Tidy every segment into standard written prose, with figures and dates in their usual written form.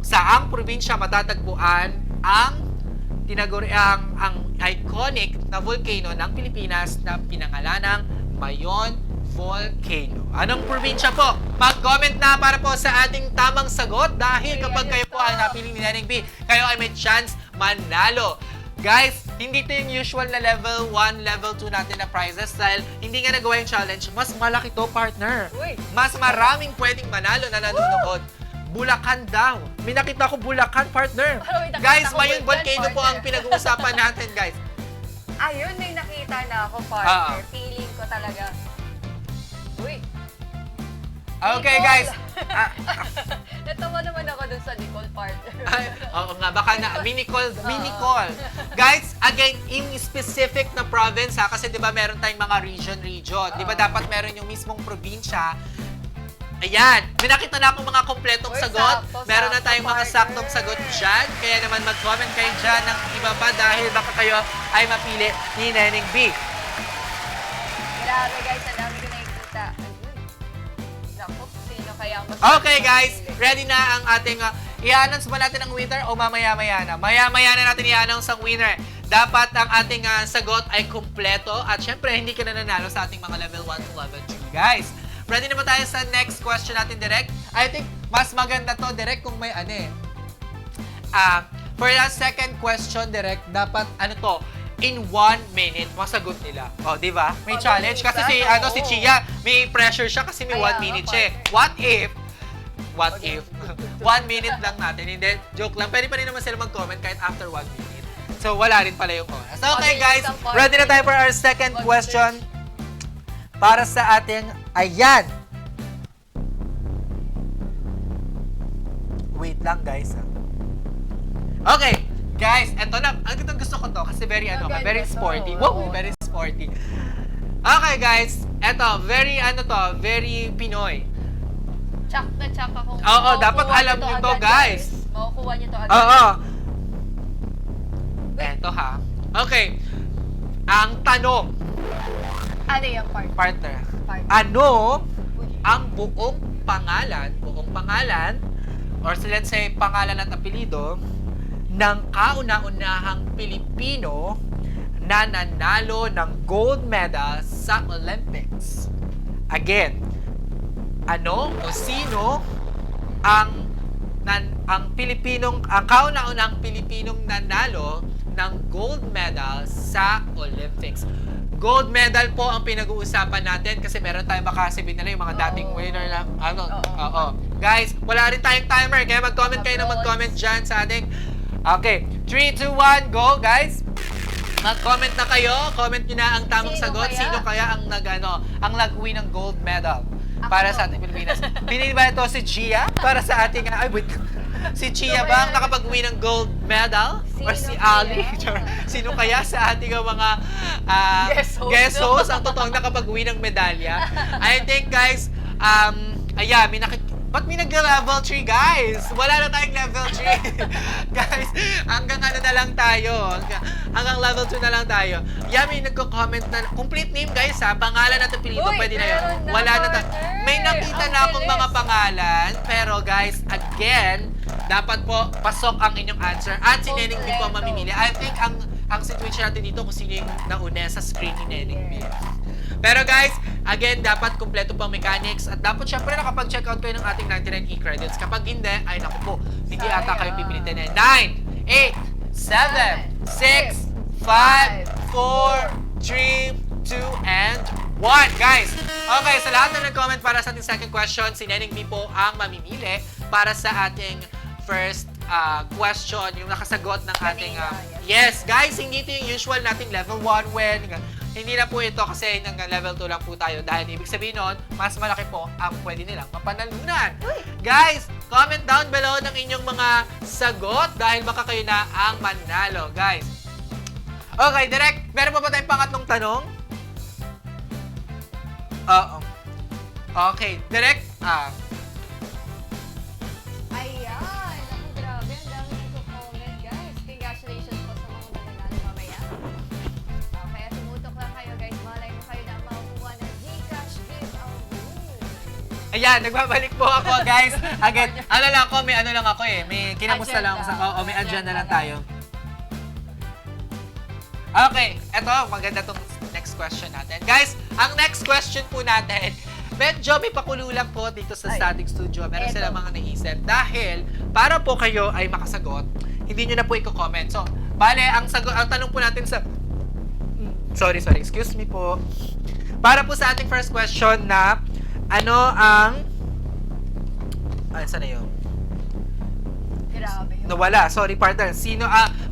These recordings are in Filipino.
saang probinsya matatagpuan ang ang iconic na volcano ng Pilipinas na pinangalanang Mayon Volcano. Anong probinsya po? Mag-comment na para po sa ating tamang sagot dahil kapag kayo po ay napili ni Neneng B, kayo ay may chance manalo. Guys, hindi ito yung usual na level 1, level 2 natin na prizes dahil hindi nga nagawa yung challenge. Mas malaki to, partner. Mas maraming pwedeng manalo na nanonood. Bulacan daw. May nakita ko Bulacan, partner. Guys, Mayon Volcano po ang pinag-uusapan natin, guys. Ayun, may nakita na ako, partner. Feeling ko talaga. Uy. Okay, guys. Natawa naman ako dun sa Nicole, partner. Oo nga, baka na, mini-call. Guys, again, in specific na province ha, kasi di ba meron tayong mga region. Di ba dapat meron yung mismong probinsya. Ayan, may nakita na akong mga kompletong sagot. Meron na tayong mga saktong sagot dyan. Kaya naman mag-comment kayo dyan ng iba pa dahil baka kayo ay mapili ni Neneng B. Grabe guys, ang dami ko nakikita. Naku, sino kaya mas... Okay guys, ready na ang ating... i-announce ba natin ang winner o mamaya-maya na? Maya-maya na natin i-announce ang winner. Dapat ang ating sagot ay kumpleto at syempre hindi ka na nanalo sa ating mga level 1 to level 2 guys. Ready naman tayo sa next question natin, direct. I think mas maganda to, direct, kung may for the second question, direct, dapat in 1 minute, masagot nila. O, di ba? May challenge. Kasi si Chia, may pressure siya kasi may 1 minute siya. What if? 1 minute lang natin. Hindi, joke lang. Pwede pa rin naman sila mag-comment kahit after 1 minute. So, wala rin pala yung oras. Okay, guys. Ready na tayo for our second question. Para sa ating, ayan. Wait lang, guys. Okay, guys, eto na. Ang gusto ko to kasi very sporty. Wow, very sporty. Okay, guys. Eto, very very Pinoy. Tsak na tsak ako. Oo, dapat alam nyo to, guys. Makukuha nyo to agad. Oo. Eto ha. Okay. Ang tanong. Ano yung partner? Ano ang buong pangalan, or let's say pangalan at apelido, ng kauna-unahang Pilipino na nanalo ng gold medal sa Olympics? Again, ano o sino ang kauna-unahang Pilipinong nanalo ng gold medal sa Olympics? Gold medal po ang pinag-uusapan natin kasi meron tayong makasabit na yung mga dating winner na Guys, wala rin tayong timer kaya mag-comment kayo na mag-comment dyan sa ating. Okay, 3, 2, 1, go guys! Mag-comment na kayo, comment nyo na ang tamang sagot. Sino kaya ang nag-uwi ng gold medal para sa ating Pilipinas? Pinili ba ito si Chia para sa ating, si Chia ba ang nakapag-uwi ng gold medal? Or si Ali? Sino kaya sa ating mga guest host ang totoong nakapag-uwi ng medalya? I think guys, ba't may nag-level 3 guys? Wala na tayong level 3. Guys, hanggang na lang tayo. Hanggang level 2 na lang tayo. May nagko-comment na, complete name guys ha, pangalan at apelido, pwede na yun. Wala na tayo. May nakita na akong mga pangalan, pero guys, again, dapat po pasok ang inyong answer at si Neneng B po ang mamimili. I think ang situation natin dito kung sino yung nauna sa screen ni Neneng B. Pero guys, again, dapat kumpleto po ang mechanics at dapat syempre nakapag-check out kayo ng ating 99 e-credits. Kapag hindi, ay naku po, hindi ata kayo pipilitin na 9, 8, 7, 6, 5, 4, 3, 2, and 1. Guys, okay, sa lahat na nag-comment para sa ating second question, si Neneng B po ang mamimili para sa ating first question, yung nakasagot ng ating... Yes, guys, hindi ito yung usual nating level 1 win. Hindi na po ito kasi ng level 2 lang po tayo dahil ibig sabihin nun, mas malaki po ang pwede nilang mapanalunan. Guys, comment down below ng inyong mga sagot dahil baka kayo na ang manalo, guys. Okay, direct, meron pa ba tayong pangatlong tanong? Oo. Okay, direct, Ayan! Ako, grabe. Ang dami nagko-comment, guys. Congratulations po sa mga mananalo mamaya. Kaya tumutok lang kayo, guys. Malay mo kayo na makukuha ng Gcash giveaway. Ayan, nagbabalik po ako, guys. Again, ano lang ako, may ano lang ako eh. May kinamusta lang ako sa may agenda lang tayo. Okay, eto, maganda tong next question natin. Guys, ang next question po natin, medyo may pakulo lang po dito sa Static Studio. Meron Eto. sila mga naisip. Dahil, para po kayo ay makasagot, hindi nyo na po i-comment. So, bale, ang tanong po natin sa... Sorry, excuse me po. Para po sa ating first question na, ano ang... Ay, saan na yun? Grabe yun. Nawala. Sorry, partner.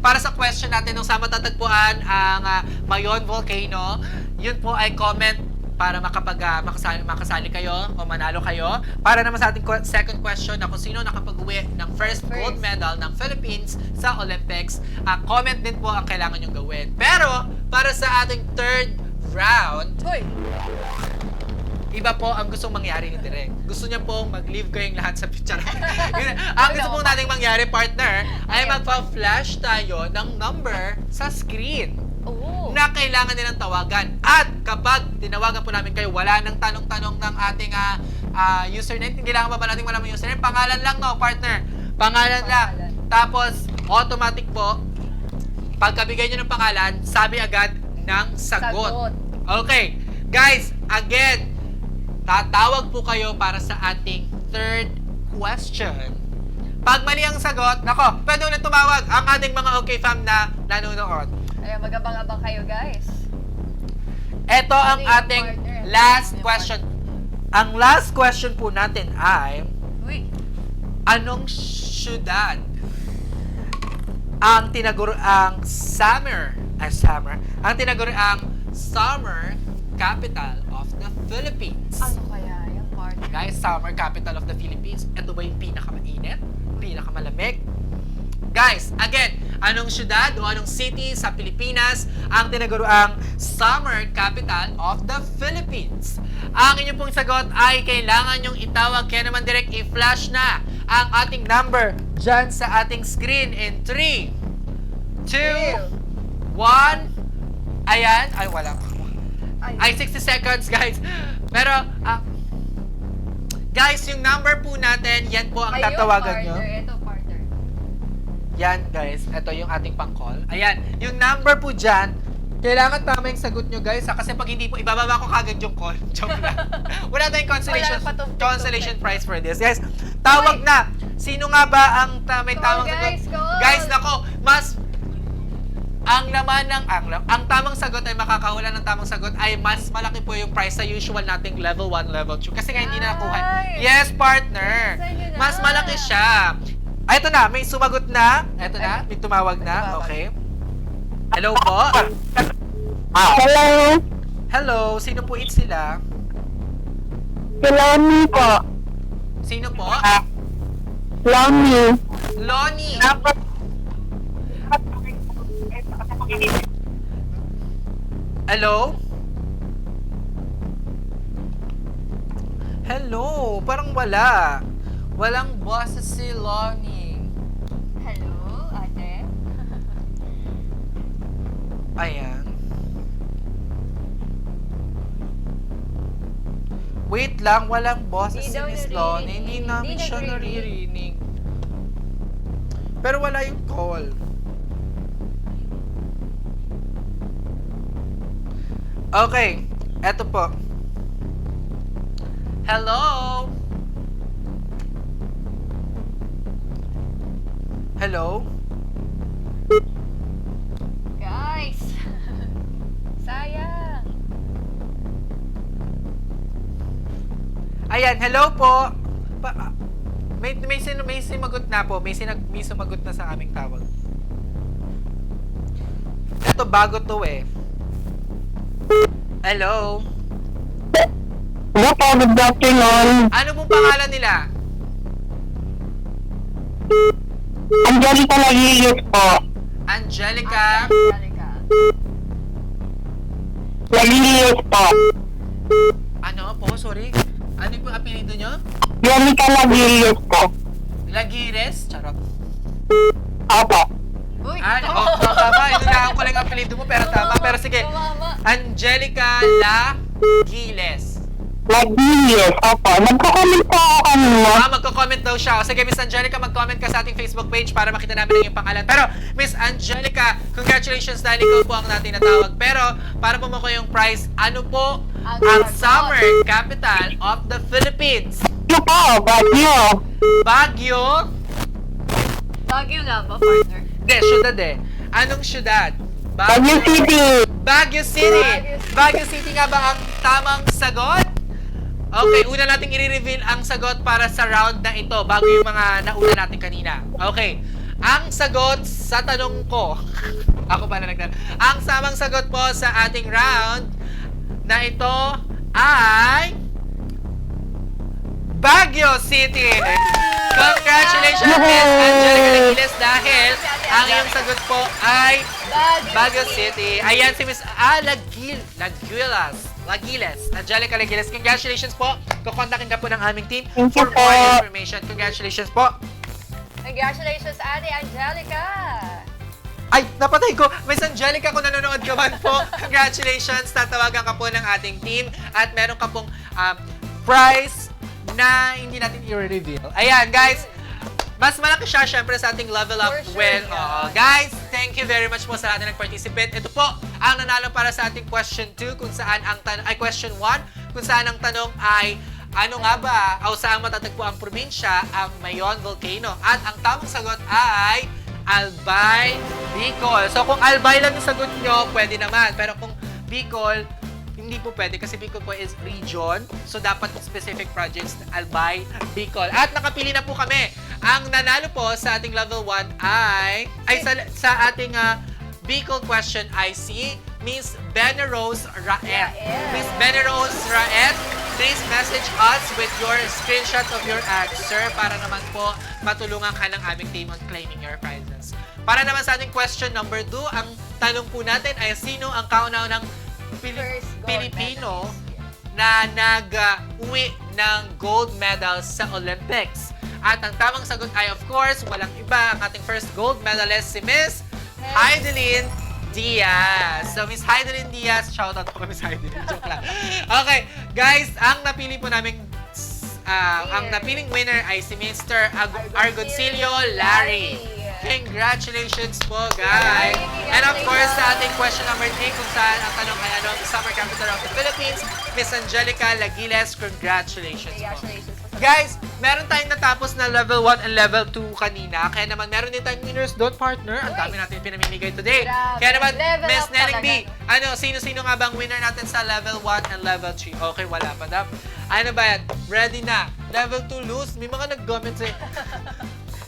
Para sa question natin, nung sa matatagpuan ang Mayon Volcano, yun po ay comment para makasali kayo o manalo kayo. Para naman sa ating second question na kung sino nakapag-uwi ng first gold medal ng Philippines sa Olympics, comment din po ang kailangan nyong gawin. Pero, para sa ating third round, Hoy! iba po ang gustong mangyari ni Direk. Gusto niya pong mag-leave kayong lahat sa picture. Ang gusto pong nating mangyari, partner, ay magpa-flash tayo ng number sa screen Oo. na kailangan nilang tawagan. At kapag tinawagan po namin kayo, wala nang tanong-tanong ng ating username. Hindi lang ba natin wala yung username? Pangalan lang, no, partner? Pangalan lang. Tapos, automatic po, pagkabigay nyo ng pangalan, sabi agad ng sagot. Okay. Guys, again, tatawag po kayo para sa ating third question. Pag mali ang sagot, nako, pwede ulit tumawag ang ating mga OK fam na nanonood. Ayan, mag-abang-abang kayo, guys. Ito ang Ano yung ating partner? last Ano yung question. Ang last question po natin ay, Uy! anong syudad ang tinaguriang summer capital of the Philippines? Ano kaya yung partner? Guys, summer capital of the Philippines. Ito ba yung pinakamainit? Pinakamalamig? Guys, again, anong syudad o anong city sa Pilipinas ang tinaguriang summer capital of the Philippines? Ang inyong pong sagot ay kailangan nyong itawag, kaya naman direct i-flash na ang ating number dyan sa ating screen in 3, 2, 1. Ayan. Ay, wala. Ay, 60 seconds, guys. Pero, guys, yung number po natin, yan po ang tatawagan nyo. Ito, partner. Yan, guys. Ito yung ating pang-call. Ayan. Yung number po dyan, kailangan tama yung sagot nyo, guys. Kasi pag hindi po, ibababa ko kagad yung call. Joke lang. Wala tayong consolation prize for this. Guys, tawag na. Sino nga ba ang may tamang sagot? Call. Guys, nako, ang tamang sagot ay makakahula ng tamang sagot ay mas malaki po yung price sa usual nating level 1, level 2. Kasi nga hindi na nakuha. Yes, partner. Mas malaki siya. Ay, ito na. May sumagot na. Ito na. May tumawag na. Okay. Hello po. Hello, Hello. Sino po sila? si Lonnie po. Sino po? Lonnie. Lonnie. Hello? Hello. Parang wala. Walang boses si Lonnie. Hello, ate? Ayan. Wait lang, walang boses Hindi si daw Miss naririnig. Lonnie. Hindi namin Hindi siya naririnig. naririnig. Pero wala yung call. Okay, eto po. Hello? Hello? Guys! Sayang! Ayan, hello po. May sumagot na po. May sumagot na sa aming tawag. Ito, bago to eh. Hello? Hello po, good afternoon. Ano pong pangalan nila? Angelica Laguilius po. Angelica? Angelica. Laguilius po. Ano po? Sorry. Ano yung apelido nyo? Angelica Laguilius po. Lagires? Charot. Opo. Uy! Tama. Inunahan ko lang ang apelido mo, pero tama. Pero sige. Tumama. Angelica Lagiles. Lagilius, opo. Nagko-comment po ako kanina. Magko-comment daw siya. O sige, Miss Angelica, mag-comment ka sa ating Facebook page para makita namin ang iyong pangalan. Pero, Miss Angelica, congratulations dahil ikaw po ang natin natawag. Pero, para po mo ko yung prize, ano po ang summer capital of the Philippines? Ito po, Baguio. Baguio? Baguio nga ba, partner? Hindi, syudad eh. Anong syudad? Baguio City. Baguio City! Baguio City nga ba ang tamang sagot? Okay, una nating i-reveal ang sagot para sa round na ito bago yung mga nauna natin kanina. Okay, ang sagot sa tanong ko, ako pa na nagtanong. Ang samang sagot po sa ating round na ito ay Baguio City! Congratulations, Miss Angelica Lagiles, dahil ang iyong sagot po ay Baguio City. Ayan si Miss Lagiles. Angelica Lagiles. Congratulations po. Kukontakin ka po ng aming team Thank you for more po. information. Congratulations po. Congratulations, Ate Angelica! Ay, napatay ko. Miss Angelica, kung nanonood ka man po, congratulations. Tatawagan ka po ng ating team at meron ka pong prize na hindi natin i-reveal. Ayan, guys. Mas malaki siya, syempre, sa ating level up For sure, win. yeah. Guys, thank you very much po sa lahat na nag-participate. Ito po, ang nanalo para sa ating question 2, kung saan ang question 1, kung saan ang tanong ay, ano nga ba, o saan matatagpo ang probinsya, ang Mayon Volcano? At ang tamang sagot ay, Albay, Bicol. So, kung Albay lang yung sagot nyo, pwede naman. Pero kung Bicol, hindi po pwede kasi Bicol po is region. So, dapat specific projects, Albay, Bicol. At nakapili na po kami. Ang nanalo po sa ating level 1 ay sa ating Bicol question ay si Miss Benerose Raet. Miss Benerose Raet, please message us with your screenshot of your answer para naman po matulungan ka ng aming team on claiming your prizes. Para naman sa ating question number 2, ang tanong po natin ay sino ang kauna-unang First gold Pilipino medalist. na nag-uwi ng gold medal sa Olympics. At ang tamang sagot ay, of course, walang iba, ang ating first gold medalist, si Miss Heidelin Diaz. So, Miss Heidelin Diaz, shoutout po kay Miss Heidelin. Joke lang. Okay, guys, ang napili po namin, ang napiling winner ay si Mr. Argoncillo Larry. Congratulations po, guys! And of course, sa ating question number 3, kung saan ang tanong ay ano ang summer capital of the Philippines, Miss Angelica Lagiles, congratulations po. Congratulations po. Guys, meron tayong natapos na level 1 and level 2 kanina. Kaya naman, meron din tayong winners doon, partner. Ang dami natin pinamimigay today. Grabe. Kaya naman, Level Miss up Neneng B, talaga. sino-sino nga bang winner natin sa level 1 and level 3? Okay, wala pa daw. Ano ba yan? Ready na. Level 2 loose. May mga nag-comment sa'yo.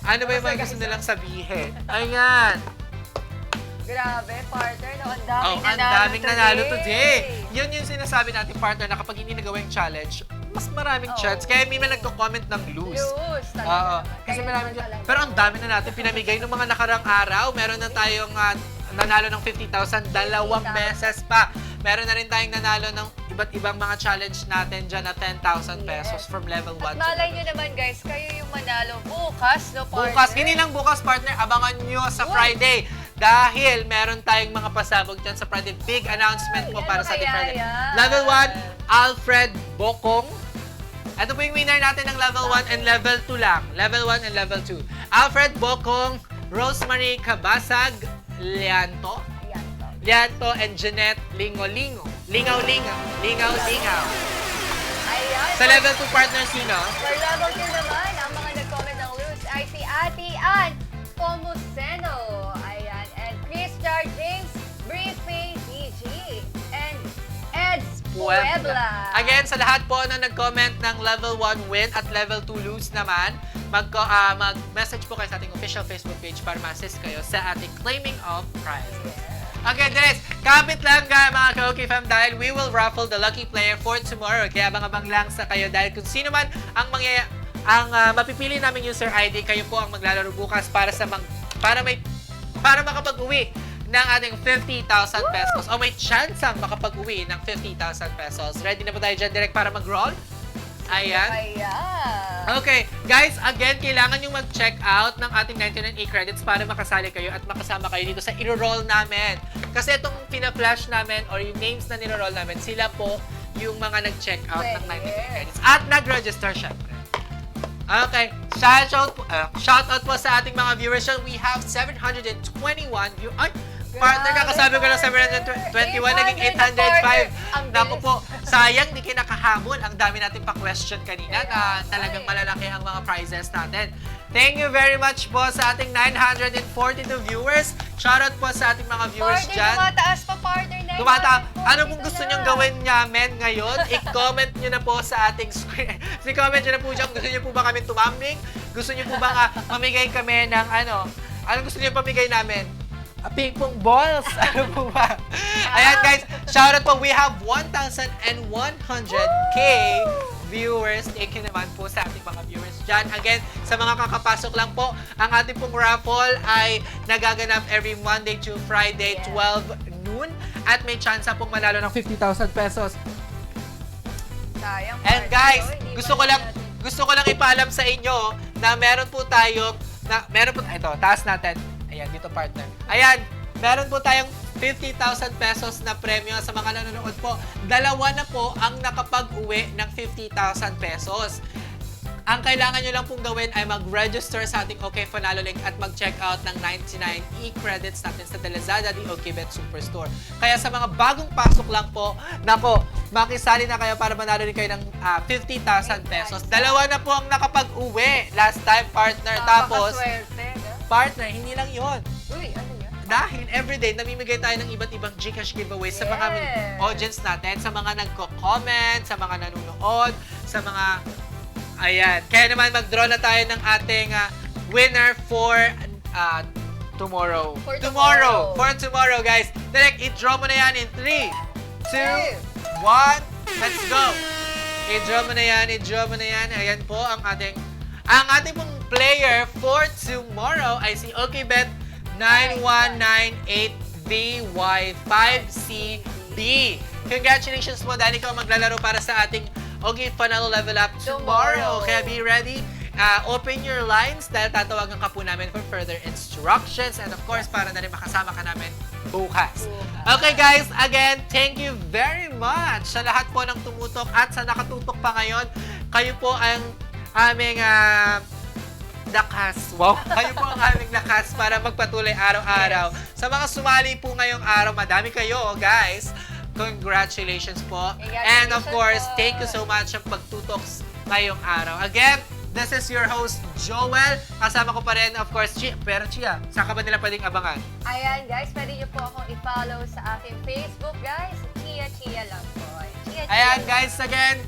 Ano ba yung mga gusto nilang sabihin? Ayan. Grabe, partner. No, Oh, ang daming nanalo today. Yun yung sinasabi natin, partner, na kapag hindi nagawa yung challenge, mas maraming chance. Kaya may mga nagko-comment ng loose. Loose talaga. Oo. naman. Kasi Kaya maraming naman talaga. pero ang dami na natin pinamigay ng mga nakarang araw. Meron na tayong nanalo ng 50,000 dalawang 50,000. beses pa. Meron na rin tayong nanalo ng iba't ibang mga challenge natin dyan na 10,000 pesos Yes. from level 1 At to malay level nyo naman, guys, kayo yung manalo bukas, no, partner? bukas. Hindi lang bukas, partner. Abangan nyo sa Uy. Friday. Dahil meron tayong mga pasabog dyan sa Friday. Big announcement po Ano para sa ating kaya Friday. yan? Level 1, Alfred Bokong. Ito po yung winner natin ng level 1 and level 2 lang. Level 1 and level 2. Alfred Bokong, Rosemary Cabasag, Lianto, Ayan to. Lianto and Jeanette Lingolingo. Lingaw-lingaw. Lingaw-lingaw. Ayan. Sa level 2 partner, sino? For level 2 naman, ang mga nag-comment ng loose ay si Ate Ann Pomuceno. Ayan. And Christar James, Briefing DG. And Eds Puebla. Again, sa lahat po na nag-comment ng level 1 win at level 2 lose naman, mag-message po kayo sa ating official Facebook page para ma-assist kayo sa ating claiming of prizes. Okay, Dennis, kapit lang ka mga ka-OK fam dahil we will raffle the lucky player for tomorrow. Kaya abang-abang lang sa kayo dahil kung sino man ang mapipili namin user ID, kayo po ang maglalaro bukas para makapag-uwi ng ating 50,000 pesos o may chance ang makapag-uwi ng 50,000 pesos. Ready na ba tayo dyan direct para mag-roll? Ayan. Ayan. Okay, guys, again, kailangan nyo mag-check out ng ating 99A credits para makasali kayo at makasama kayo dito sa iro-roll namin. Kasi itong pina-flash namin or yung names na niro-roll namin, sila po yung mga nag-check out ng Pwede. 90 credits. At nag-register, syempre. Okay, shout out po sa ating mga viewers. We have 721 view. Ay, partner, kakasabi ko lang 721, naging 805. Ang Naku bilis. po, sayang di kayo nakahamon. Ang dami natin pa-question kanina na talagang malalaki ang mga prizes natin. Thank you very much po sa ating 942 viewers. Shoutout po sa ating mga viewers Partner, dyan. tumataas pa, partner. Ano pong gusto nyong gawin namin ngayon? I-comment nyo na po sa ating screen. I-comment nyo na po dyan. Gusto nyo po ba kami tumambling? Gusto nyo po ba nga mamigay kami ng ano? Ano gusto nyo pamigay namin? Ping pong balls. Ano po ba? Ayan guys, shoutout po. We have 1,100k viewers. Thank you naman po sa ating mga viewers dyan. Again, sa mga kakapasok lang po, ang ating pong raffle ay nagaganap every Monday to Friday, Yes. 12 noon. At may chance pong manalo ng 50,000 pesos. Sayang, And partner. guys, Hindi gusto ko lang ipaalam sa inyo na meron po ito, taas natin. Ayan, dito partner. Ayan, meron po tayong 50,000 pesos na premyo sa mga nanonood po. Dalawa na po ang nakapag-uwi ng 50,000 pesos. Ang kailangan nyo lang pong gawin ay mag-register sa ating OK Fanalo link at mag-check out ng 99 e-credits natin sa Lazada di OKBet Superstore. Kaya sa mga bagong pasok lang po, nako, makisali na kayo para manalo din kayo ng 50,000 pesos. Dalawa na po ang nakapag-uwi last time, partner. Tapos, Napakaswerte, no? partner, hindi lang yon. Uy, ano yan? Dahil everyday, namimigay tayo ng iba't ibang Gcash giveaways sa mga Yes. audience natin, sa mga nagko-comment, sa mga nanonood, sa mga... Ayan. Kaya naman, mag-draw na tayo ng ating winner for tomorrow. For For tomorrow, guys. Direct, i-draw mo na yan in 3, 2, 1. Let's go! I-draw mo na yan, Ayan po ang ating pong player for tomorrow ay si OKBet 9198VY5CB. Congratulations po dahil ikaw maglalaro para sa ating OK Fanalo Level Up tomorrow. Kaya be ready. Open your lines dahil tatawagan ka po namin for further instructions and of course para na rin makasama ka namin bukas. Okay guys, again, thank you very much sa lahat po ng tumutok at sa nakatutok pa ngayon. Kayo po ang aming lakas. Wow! Kayo po ang aming lakas para magpatuloy araw-araw. Sa mga sumali po ngayong araw, madami kayo, guys. Congratulations po. And of course, thank you so much sa pagtutok ngayong araw. Again, this is your host, Joel. Kasama ko pa rin, of course, Chia. Pero Chia, saan ka ba nila pwedeng abangan? Ayan, guys, pwede niyo po akong i-follow sa aking Facebook, guys. Chia lang po. Chia Ayan lang. guys, again,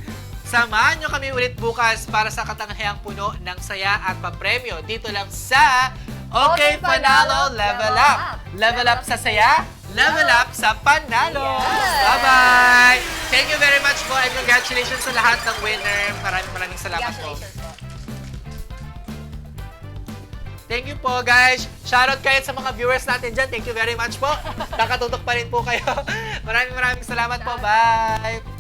samahan nyo kami ulit bukas para sa katanghayang puno ng saya at papremyo. Dito lang sa OK Panalo Level Up. Level up sa saya, level up sa panalo. Yes. Bye-bye! Thank you very much po and congratulations sa lahat ng winner. Maraming salamat po. Congratulations po. Thank you po guys. Shoutout kayo sa mga viewers natin dyan. Thank you very much po. Nakatutok pa rin po kayo. Maraming salamat po. Bye!